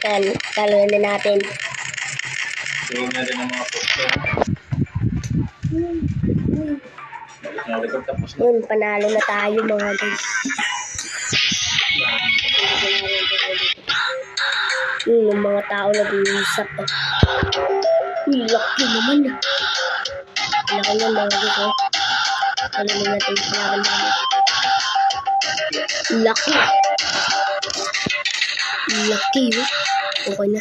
Yan, talunan na natin. Tulong na rin ang mga poster. Balik na record tapos na. Yun, panalo na tayo mga guys. Yung mga tao nag-uusap. Laki naman ah. Laki naman mga guys oh. Talunan natin yung kalaban namin. Laki. Laki oh. Okay na.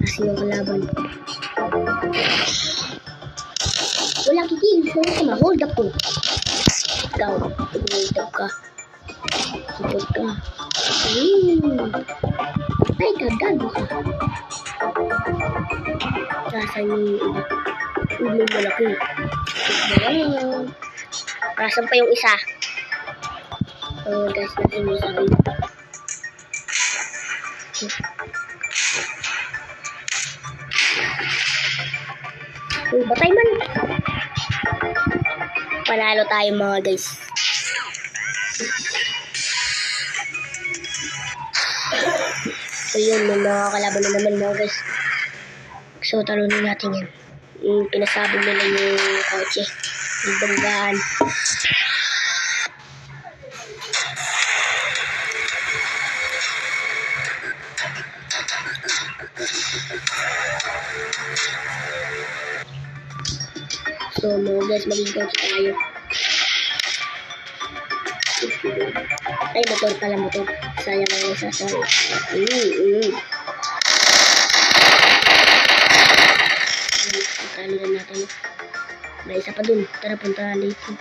Kasi yung kalaban. Wala kikilis na ito. Hold up po. Ikaw. Hold up ka. Hold ka. Ay, kagago ka. Nasaan yung iba? Ulong malaki. Nasaan pa yung isa? Guys, natin yung isa rin. Batay man. Panalo tayo mga guys. So yun, may mga kalaban na naman mga guys. So talunin natin yan. Yung pinasabi nila yung kotse. Yung banggaan. So mga guys, mag-igaw tayo. Ay, motor pala, motor. Sayang ang sasal. Talo na natin. May isa pa dun. Tara, punta dito.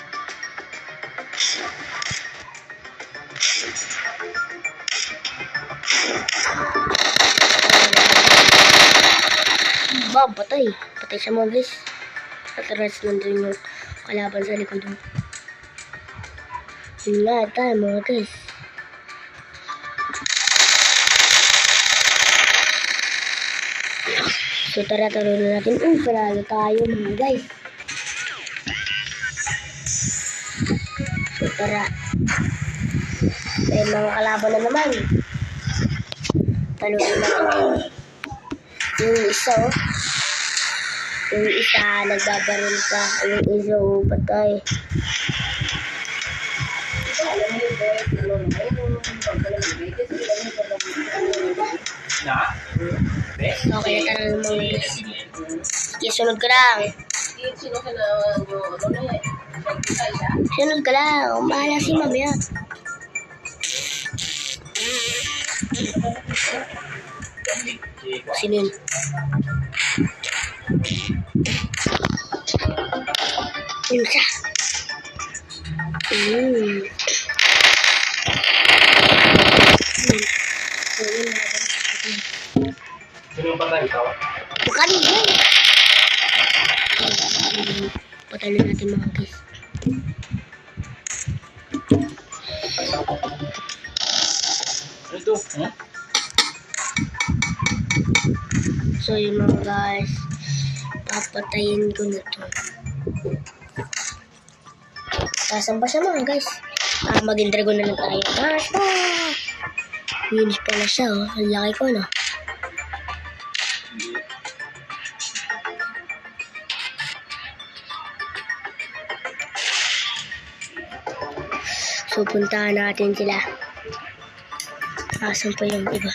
Bam, patay. Patay siya mga guys. Atras nandun yung kalaban sa likod mo. Yun nga tayo mga guys. So tara, taro na natin. Panalo tayo mga guys. So tara. May mga kalaban na naman. Talo na natin. Yung isa oh. Yung isa nagbabaril pa. Yung isa oh, patay. Okay, tara na mga guys. Sunod ka lang. Sunod ka lang. Bahala si mami ah. Sino yun? Yun siya. Sino ba tayo? Ikaw? Bukan yun. Patalo natin mga guys. Ito. So yun mga guys. Papatayin ko na to. Tasan ba siya mga guys? Mag-in dragon na lang tayo. Yun pala siya oh. Ang laki ko no. So puntahan natin sila. Asan pa yung iba?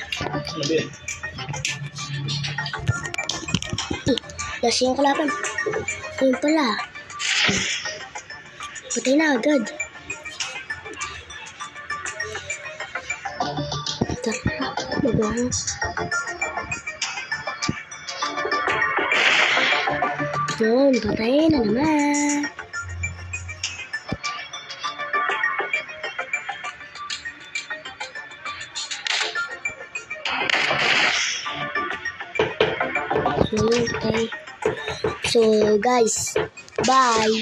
Nasa yung kalaban. Ayun pala. Patay na agad. Tara, magawin. Yun, patay na naman. Okay. So guys, bye.